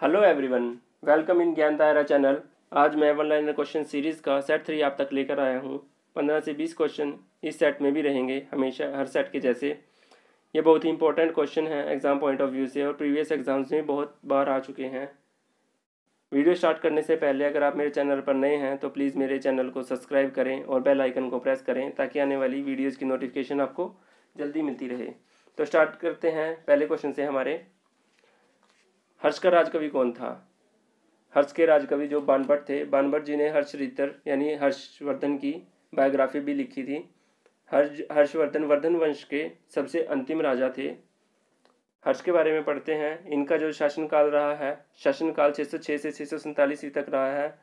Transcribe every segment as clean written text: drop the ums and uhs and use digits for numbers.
Hello everyone, welcome in ज्ञान दायरा channel. आज मैं वन लाइनर क्वेश्चन सीरीज़ का सेट 3 आप तक लेकर आया हूँ। 15 से 20 क्वेश्चन इस सेट में भी रहेंगे, हमेशा हर सेट के जैसे। ये बहुत ही इंपॉर्टेंट क्वेश्चन है एग्ज़ाम पॉइंट ऑफ व्यू से और प्रीवियस एग्जाम्स में बहुत बार आ चुके हैं। वीडियो स्टार्ट करने से पहले अगर आप मेरे चैनल पर नए हैं तो प्लीज़ मेरे चैनल को सब्सक्राइब करें और बेल आइकन को प्रेस करें ताकि आने वाली वीडियोज़ की नोटिफिकेशन आपको जल्दी मिलती रहे। तो स्टार्ट करते हैं पहले क्वेश्चन से। हमारे हर्ष का राजकवि कौन था? हर्ष के राजकवि जो बाणभट्ट थे। बाणभट्ट जी ने हर्षरितर यानी हर्षवर्धन की बायोग्राफी भी लिखी थी। हर्षवर्धन वर्धन वंश के सबसे अंतिम राजा थे। हर्ष के बारे में पढ़ते हैं। इनका जो शासनकाल रहा है, शासनकाल 606 से 647 ईस्वी तक रहा है।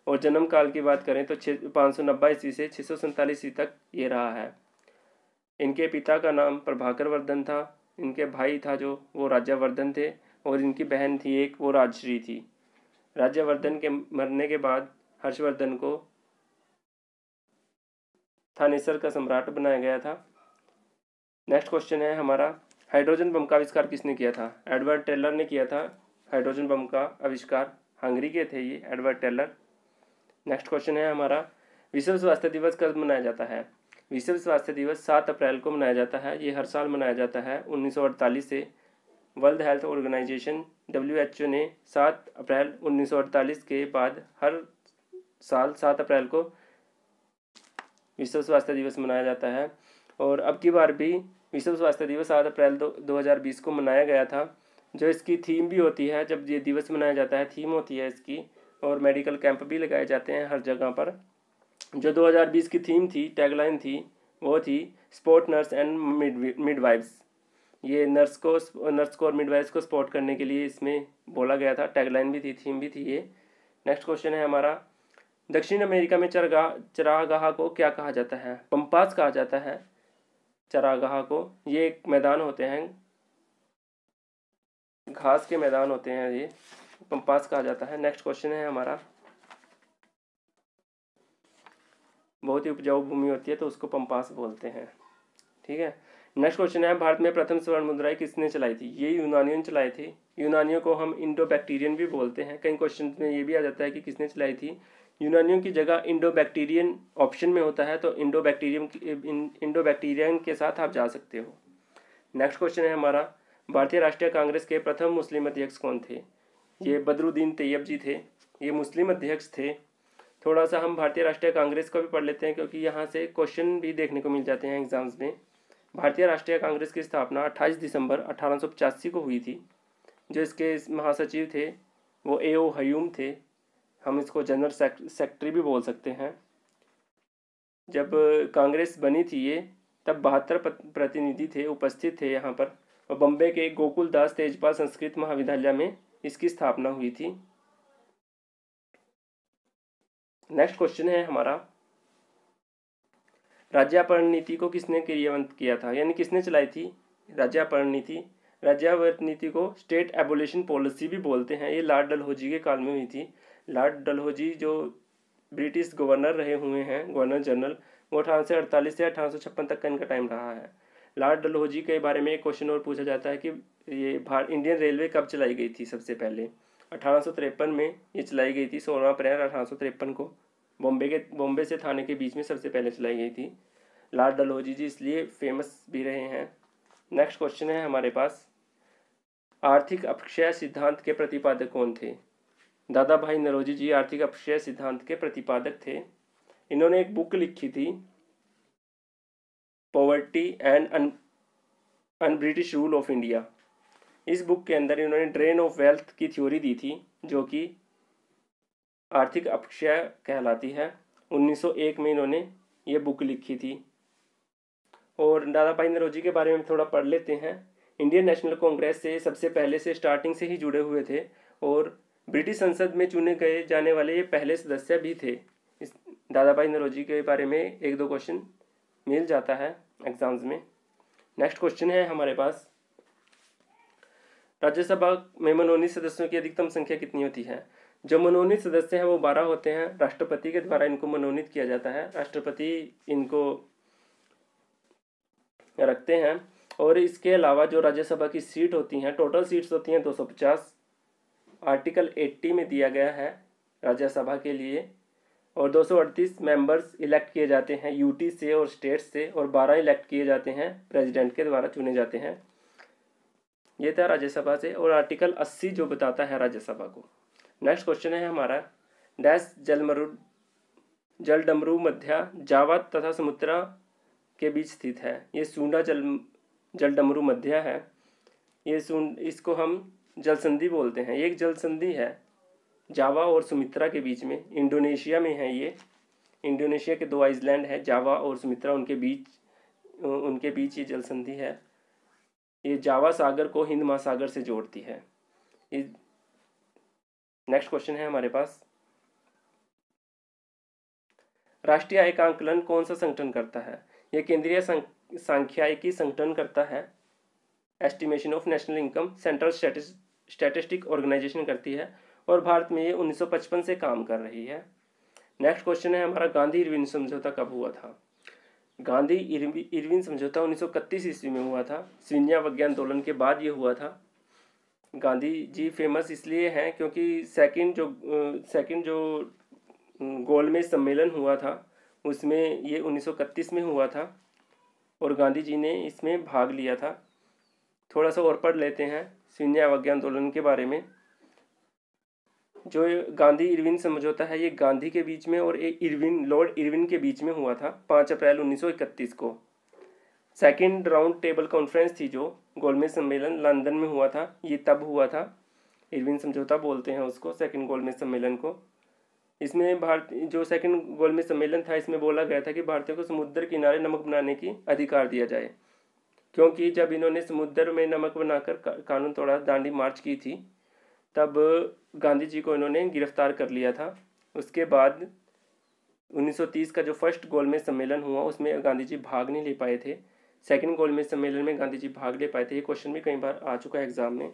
और जन्म काल की बात करें तो 590 ईस्वी से 647 ईस्वी तक ये रहा है। इनके पिता का नाम प्रभाकर वर्धन था। इनके भाई था जो वो राजावर्धन थे और इनकी बहन थी एक, वो राजश्री थी। राज्यवर्धन के मरने के बाद हर्षवर्धन को थानेसर का सम्राट बनाया गया था। नेक्स्ट क्वेश्चन है हमारा, हाइड्रोजन बम का आविष्कार किसने किया था? एडवर्ड टेलर ने किया था हाइड्रोजन बम का आविष्कार। हंगरी के थे ये एडवर्ड टेलर। नेक्स्ट क्वेश्चन है हमारा, विश्व स्वास्थ्य दिवस कब मनाया जाता है? विश्व स्वास्थ्य दिवस 7 अप्रैल को मनाया जाता है। ये हर साल मनाया जाता है। 1948 से वर्ल्ड हेल्थ ऑर्गेनाइजेशन WHO ने 7 अप्रैल 1948 के बाद हर साल 7 अप्रैल को विश्व स्वास्थ्य दिवस मनाया जाता है। और अब की बार भी विश्व स्वास्थ्य दिवस 7 अप्रैल 2020 को मनाया गया था। जो इसकी थीम भी होती है, जब ये दिवस मनाया जाता है थीम होती है इसकी, और मेडिकल कैंप भी लगाए जाते हैं हर जगह पर। जो 2020 की थीम थी, टैगलाइन थी, वो थी स्पोर्ट नर्स एंड मिडवाइफ्स। ये नर्स को और मिडवाइफ्स को सपोर्ट करने के लिए इसमें बोला गया था। टैगलाइन भी थी, थीम भी थी ये। नेक्स्ट क्वेश्चन है हमारा, दक्षिण अमेरिका में चरागाह को क्या कहा जाता है? पंपास कहा जाता है चरागाह को। ये एक मैदान होते हैं, घास के मैदान होते हैं, ये पंपास कहा जाता है। नेक्स्ट क्वेश्चन है हमारा, बहुत ही उपजाऊ भूमि होती है तो उसको पंपास बोलते हैं। ठीक है। नेक्स्ट क्वेश्चन है, भारत में प्रथम स्वर्ण मुद्राएं किसने चलाई थी? ये यूनानियों ने चलाई थी। यूनानियों को हम इंडो बैक्टीरियन भी बोलते हैं। कई क्वेश्चन में ये भी आ जाता है कि किसने चलाई थी। यूनानियों की जगह इंडो बैक्टीरियन ऑप्शन में होता है, तो इंडो बैक्टीरियन के साथ आप जा सकते हो। नेक्स्ट क्वेश्चन है हमारा, भारतीय राष्ट्रीय कांग्रेस के प्रथम मुस्लिम अध्यक्ष कौन थे? ये बदरुद्दीन तैयब जी थे। ये मुस्लिम अध्यक्ष थे। थोड़ा सा हम भारतीय राष्ट्रीय कांग्रेस का भी पढ़ लेते हैं क्योंकि यहाँ से क्वेश्चन भी देखने को मिल जाते हैं एग्जाम्स में। भारतीय राष्ट्रीय कांग्रेस की स्थापना 28 दिसंबर 1885 को हुई थी। जो इसके महासचिव थे वो A.O. हयूम थे। हम इसको जनरल सेक्रेटरी भी बोल सकते हैं। जब कांग्रेस बनी थी ये, तब 72 प्रतिनिधि थे, उपस्थित थे यहाँ पर। और बम्बे के गोकुल दास तेजपाल संस्कृत महाविद्यालय में इसकी स्थापना हुई थी। नेक्स्ट क्वेश्चन है हमारा, राज्यापरण नीति को किसने क्रियान्वित किया था, यानी किसने चलाई थी राज्यापरण नीति? राज्यापरण नीति को स्टेट एबोलिशन पॉलिसी भी बोलते हैं। ये लॉर्ड डलहौजी के काल में हुई थी। लॉर्ड डलहौजी जो ब्रिटिश गवर्नर रहे हुए हैं, गवर्नर जनरल, वो 1848 से 1856 तक का इनका टाइम रहा है। लॉर्ड डलहौजी के बारे में एक क्वेश्चन और पूछा जाता है कि ये इंडियन रेलवे कब चलाई गई थी? सबसे पहले 1853 में ये चलाई गई थी। 16 अप्रैल 1853 को बॉम्बे से थाने के बीच में सबसे पहले चलाई गई थी। लॉर्ड डलहौजी जी इसलिए फेमस भी रहे हैं। नेक्स्ट क्वेश्चन है हमारे पास, आर्थिक अपक्षय सिद्धांत के प्रतिपादक कौन थे? दादा भाई नौरोजी जी आर्थिक अपक्षय सिद्धांत के प्रतिपादक थे। इन्होंने एक बुक लिखी थी, poverty and un-British rule of India. इस बुक के अंदर इन्होंने ड्रेन ऑफ वेल्थ की थ्योरी दी थी, जो कि आर्थिक अपक्षय कहलाती है। 1901 में इन्होंने ये बुक लिखी थी। और दादा भाई नौरोजी के बारे में थोड़ा पढ़ लेते हैं। इंडियन नेशनल कांग्रेस से सबसे पहले से स्टार्टिंग से ही जुड़े हुए थे और ब्रिटिश संसद में चुने गए जाने वाले ये पहले सदस्य भी थे। इस दादा भाई नौरोजी के बारे में 1-2 क्वेश्चन मिल जाता है एग्जाम्स में। नेक्स्ट क्वेश्चन है हमारे पास, राज्यसभा में मनोनीत सदस्यों की अधिकतम संख्या कितनी होती है? जो मनोनीत सदस्य हैं वो 12 होते हैं। राष्ट्रपति के द्वारा इनको मनोनीत किया जाता है। राष्ट्रपति इनको रखते हैं। और इसके अलावा जो राज्यसभा की सीट होती हैं, टोटल सीट्स होती हैं 250। आर्टिकल 80 में दिया गया है राज्यसभा के लिए, और 238 मेंबर्स इलेक्ट किए जाते हैं यूटी से और स्टेट से, और 12 इलेक्ट किए जाते हैं प्रेसिडेंट के द्वारा चुने जाते हैं। ये था राज्यसभा से, और आर्टिकल 80 जो बताता है राज्यसभा को। नेक्स्ट क्वेश्चन है हमारा, डैश जलडमरू मध्य जावा तथा सुमात्रा के बीच स्थित है। ये सूंडा जलडमरू मध्य है। इसको हम जल संधि बोलते हैं। ये एक जल संधि है जावा और सुमात्रा के बीच में, इंडोनेशिया में है ये। इंडोनेशिया के 2 आइलैंड है, जावा और सुमात्रा, उनके बीच ये जल संधि है। ये जावा सागर को हिंद महासागर से जोड़ती है। नेक्स्ट क्वेश्चन है हमारे पास, राष्ट्रीय आय का आंकलन कौन सा संगठन करता है। यह केंद्रीय सांख्यिकी संगठन करता है। Estimation of national income central statistic organisation करती है, और भारत में ये 1955 से काम कर रही है। नेक्स्ट क्वेश्चन है हमारा, गांधी इरविन समझौता कब हुआ था। गांधी इरविन समझौता 1931 ईस्वी में हुआ था। स्वीन्या वज्ञ आंदोलन के बाद ये हुआ था। गांधी जी फेमस इसलिए हैं क्योंकि सेकंड जो गोलमेज सम्मेलन हुआ था उसमें ये 1931 में हुआ था, और गांधी जी ने इसमें भाग लिया था। थोड़ा सा और पढ़ लेते हैं स्वीन्या वज्ञ आंदोलन के बारे में। जो गांधी इरविन समझौता है ये गांधी के बीच में और लॉर्ड इरविन के बीच में हुआ था 5 अप्रैल 1931 को। सेकंड राउंड टेबल कॉन्फ्रेंस थी जो गोलमेज सम्मेलन लंदन में हुआ था, ये तब हुआ था। इरविन समझौता बोलते हैं उसको, सेकंड गोलमेज सम्मेलन को। इसमें जो सेकंड गोलमेज सम्मेलन था इसमें बोला गया था कि भारतीयों को समुद्र किनारे नमक बनाने की अधिकार दिया जाए, क्योंकि जब इन्होंने समुद्र में नमक बनाकर कानून तोड़ा, दांडी मार्च की थी, तब गांधी जी को इन्होंने गिरफ्तार कर लिया था। उसके बाद 1930 का जो फर्स्ट गोलमेज सम्मेलन हुआ उसमें गांधी जी भाग नहीं ले पाए थे। सेकंड गोलमेज सम्मेलन में गांधी जी भाग ले पाए थे। ये क्वेश्चन भी कई बार आ चुका है एग्जाम में।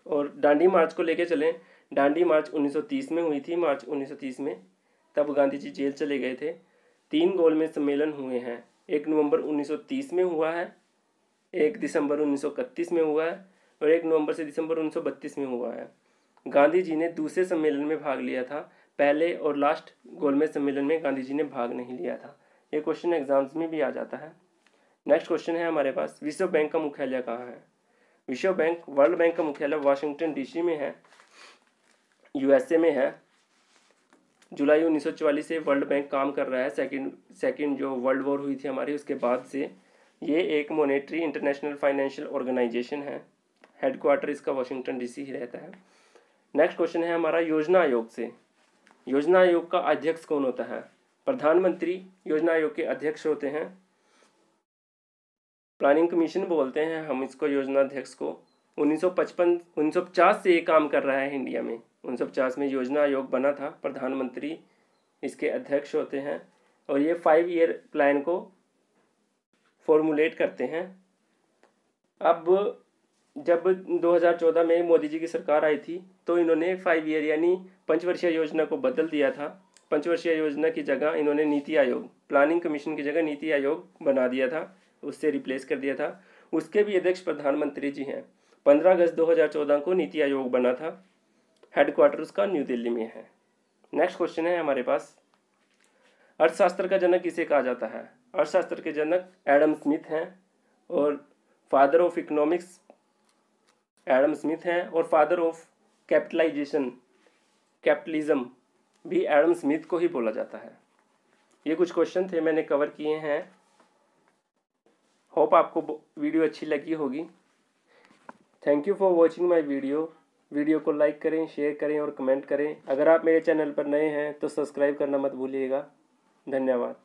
और दांडी मार्च को लेके चलें, दांडी मार्च 1930 में हुई थी, मार्च 1930 में, तब गांधी जी जेल चले गए थे। 3 गोलमेज सम्मेलन हुए हैं, 1 नवंबर 1930 में हुआ है, 1 दिसंबर 1931 में हुआ है, और 1 नवंबर से दिसंबर 1932 में हुआ है। गांधी जी ने दूसरे सम्मेलन में भाग लिया था, पहले और लास्ट गोलमेज सम्मेलन में गांधी जी ने भाग नहीं लिया था। ये क्वेश्चन एग्जाम्स में भी आ जाता है। नेक्स्ट क्वेश्चन है हमारे पास, विश्व बैंक का मुख्यालय कहाँ है। वर्ल्ड बैंक का मुख्यालय वाशिंगटन डीसी में है, यूएसए में है। जुलाई 1944 से वर्ल्ड बैंक काम कर रहा है। सेकंड जो वर्ल्ड वॉर हुई थी हमारी उसके बाद से ये एक मॉनेटरी इंटरनेशनल फाइनेंशियल ऑर्गेनाइजेशन है। हेडक्वार्टर इसका वाशिंगटन डीसी ही रहता है। नेक्स्ट क्वेश्चन है हमारा, योजना आयोग से। योजना आयोग का अध्यक्ष कौन होता है। प्रधानमंत्री योजना आयोग के अध्यक्ष होते हैं। प्लानिंग कमीशन बोलते हैं हम इसको, योजना अध्यक्ष को। 1950 से ये काम कर रहा है इंडिया में। 1950 में योजना आयोग बना था, प्रधानमंत्री इसके अध्यक्ष होते हैं, और ये 5 ईयर प्लान को फॉर्मुलेट करते हैं। अब जब 2014 में मोदी जी की सरकार आई थी तो इन्होंने 5 ईयर यानी पंचवर्षीय योजना को बदल दिया था। पंचवर्षीय योजना की जगह इन्होंने नीति आयोग, प्लानिंग कमीशन की जगह नीति आयोग बना दिया था, उससे रिप्लेस कर दिया था। उसके भी अध्यक्ष प्रधानमंत्री जी हैं। 15 अगस्त 2014 को नीति आयोग बना था। हेडक्वार्टर उसका न्यू दिल्ली में है। नेक्स्ट क्वेश्चन है हमारे पास, अर्थशास्त्र का जनक किसे कहा जाता है। अर्थशास्त्र के जनक एडम स्मिथ हैं, और father of economics Adam Smith हैं, और फादर ऑफ कैपिटलिज्म भी एडम स्मिथ को ही बोला जाता है। ये कुछ क्वेश्चन थे मैंने कवर किए हैं। होप आपको वीडियो अच्छी लगी होगी। Thank you for watching my video को लाइक करें, शेयर करें और कमेंट करें। अगर आप मेरे चैनल पर नए हैं तो सब्सक्राइब करना मत भूलिएगा। धन्यवाद।